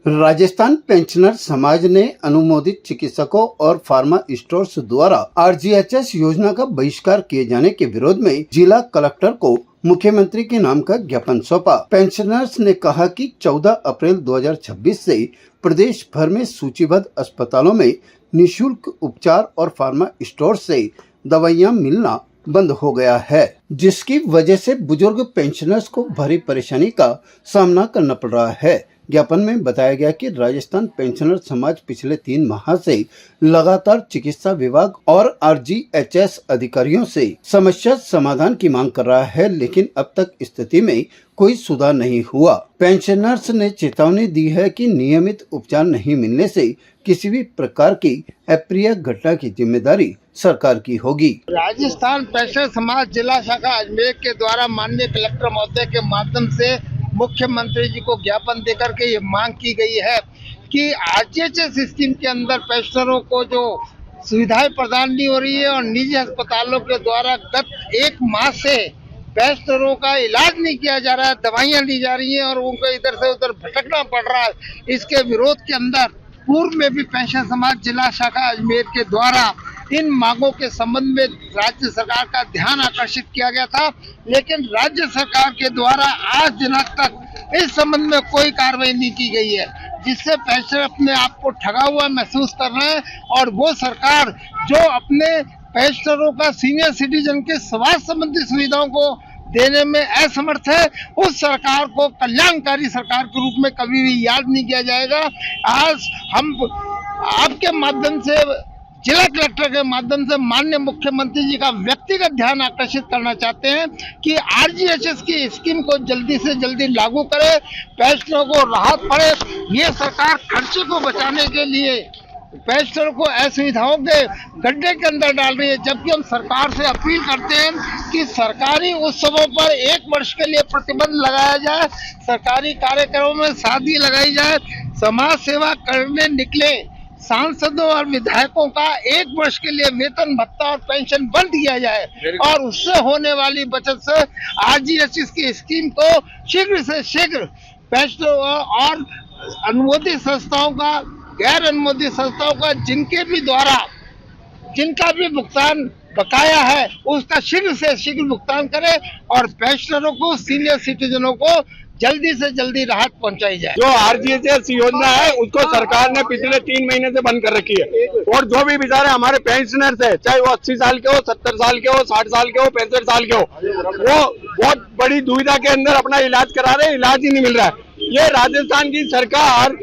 Rajasthan pensioner समाज ने अनुमोदित चिकित्सकों और फार्मा स्टोर्स द्वारा आरजीएचएस योजना का बहिष्कार किए जाने के विरोध में जिला कलेक्टर को मुख्यमंत्री के नाम का ज्ञापन सौंपा। पेंशनर्स ने कहा कि 14 अप्रैल 2026 से प्रदेश भर में सूचीबद्ध अस्पतालों में निःशुल्क उपचार और फार्मा स्टोर से दवाइयां मिलना बंद हो गया है, जिसकी वजह से बुजुर्ग पेंशनर्स को भारी परेशानी का सामना करना पड़ रहा है। ज्ञापन में बताया गया कि राजस्थान पेंशनर समाज पिछले 3 माह से लगातार चिकित्सा विभाग और आरजीएचएस अधिकारियों से समस्या समाधान की मांग कर रहा है, लेकिन अब तक स्थिति में कोई सुधार नहीं हुआ। पेंशनर्स ने चेतावनी दी है कि नियमित उपचार नहीं मिलने से किसी भी प्रकार की अप्रिय घटना की जिम्मेदारी सरकार की होगी। राजस्थान पेंशनर समाज जिला शाखा अजमेर के द्वारा माननीय कलेक्टर महोदय के माध्यम से मुख्यमंत्री जी को ज्ञापन देकर के ये मांग की गई है कि आरजीएचएस स्कीम के अंदर पेंशनरों को जो सुविधाएं प्रदान नहीं हो रही है और निजी अस्पतालों के द्वारा गत 1 माह से पेंशनरों का इलाज नहीं किया जा रहा है, दवाइयां ली जा रही हैं और उनको इधर से उधर भटकना पड़ रहा है। इसके विरोध के अंदर पूर्व में भी पेंशनर समाज जिला शाखा अजमेर के द्वारा इन मांगों के संबंध में राज्य सरकार का ध्यान आकर्षित किया गया था, लेकिन राज्य सरकार के द्वारा आज दिनांक तक इस संबंध में कोई कार्रवाई नहीं की गई है, जिससे पेंशनर अपने आप को ठगा हुआ महसूस कर रहे हैं। और वो सरकार जो अपने पेंशनरों का सीनियर सिटीजन के स्वास्थ्य संबंधी सुविधाओं को देने में असमर्थ है, उस सरकार को कल्याणकारी सरकार के रूप में कभी भी याद नहीं किया जाएगा। आज हम आपके माध्यम से जिला कलेक्टर के माध्यम से माननीय मुख्यमंत्री जी का व्यक्तिगत ध्यान आकर्षित करना चाहते हैं कि आरजीएचएस की स्कीम को जल्दी से जल्दी लागू करे, पेंशनरों को राहत पड़े। ये सरकार खर्चे को बचाने के लिए पेंशनरों को असुविधाओं के गड्ढे के अंदर डाल रही है, जबकि हम सरकार से अपील करते हैं कि सरकारी उत्सवों पर 1 वर्ष के लिए प्रतिबंध लगाया जाए, सरकारी कार्यक्रमों में शादी लगाई जाए, समाज सेवा करने निकले सांसदों और विधायकों का 1 वर्ष के लिए वेतन भत्ता और पेंशन बंद किया जाए और उससे होने वाली बचत से आरजीएचएस की स्कीम को शीघ्र से शीघ्र पेंशनरों और अनुमोदित संस्थाओं का, गैर अनुमोदित संस्थाओं का जिनका भी भुगतान बकाया है उसका शीघ्र से शीघ्र भुगतान करे और पेंशनरों को, सीनियर सिटीजनों को जल्दी से जल्दी राहत पहुंचाई जाए। जो आरजीएचएस योजना है उसको सरकार ने पिछले 3 महीने से बंद कर रखी है और जो भी बेचारे हमारे पेंशनर्स है, चाहे वो 80 साल के हो, 70 साल के हो, 60 साल के हो, 65 साल के हो, वो बहुत बड़ी दुविधा के अंदर अपना इलाज करा रहे हैं, इलाज ही नहीं मिल रहा है। ये राजस्थान की सरकार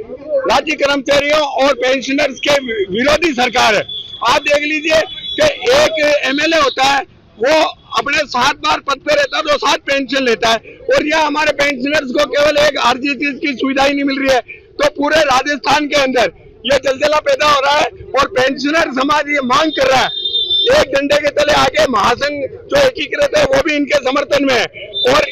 राज्य कर्मचारियों और पेंशनर्स के विरोधी सरकार है। आप देख लीजिए कि एक एमएलए होता है, वो अपने 7 बार पद पे रहता है तो 7 पेंशन लेता है और यह हमारे पेंशनर्स को केवल एक आरजीएचएस की सुविधा ही नहीं मिल रही है। तो पूरे राजस्थान के अंदर ये जलजला पैदा हो रहा है और पेंशनर समाज ये मांग कर रहा है। एक डंडे के तले आगे महासंघ जो एकीकृत है वो भी इनके समर्थन में है और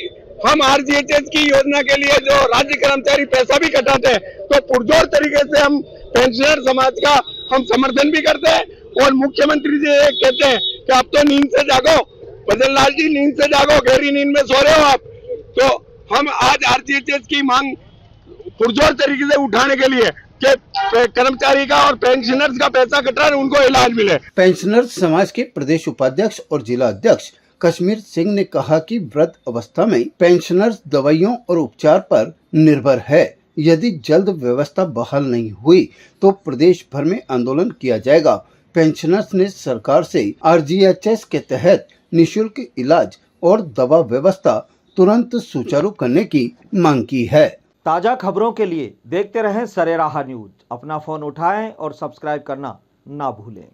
हम आरजीएचएस की योजना के लिए जो राज्य कर्मचारी पैसा भी कटाते हैं तो पुरजोर तरीके से हम पेंशनर समाज का हम समर्थन भी करते हैं। और मुख्यमंत्री जी ये कहते हैं कि अब तो नींद से जागो, भजन लाल जी नींद से जागो, गहरी नींद में सो रहे हो आप। तो हम आज आरजीएचएस की मांग पुरजोर तरीके से उठाने के लिए कि कर्मचारी का और पेंशनर्स का पैसा कट रहा है, उनको इलाज मिले। पेंशनर समाज के प्रदेश उपाध्यक्ष और जिला अध्यक्ष कश्मीर सिंह ने कहा कि वृद्ध अवस्था में पेंशनर्स दवाइयों और उपचार पर निर्भर है। यदि जल्द व्यवस्था बहाल नहीं हुई तो प्रदेश भर में आंदोलन किया जाएगा। पेंशनर्स ने सरकार से आरजीएचएस के तहत निःशुल्क इलाज और दवा व्यवस्था तुरंत सुचारू करने की मांग की है। ताजा खबरों के लिए देखते रहें सरेराह न्यूज। अपना फोन उठाएं और सब्सक्राइब करना ना भूलें।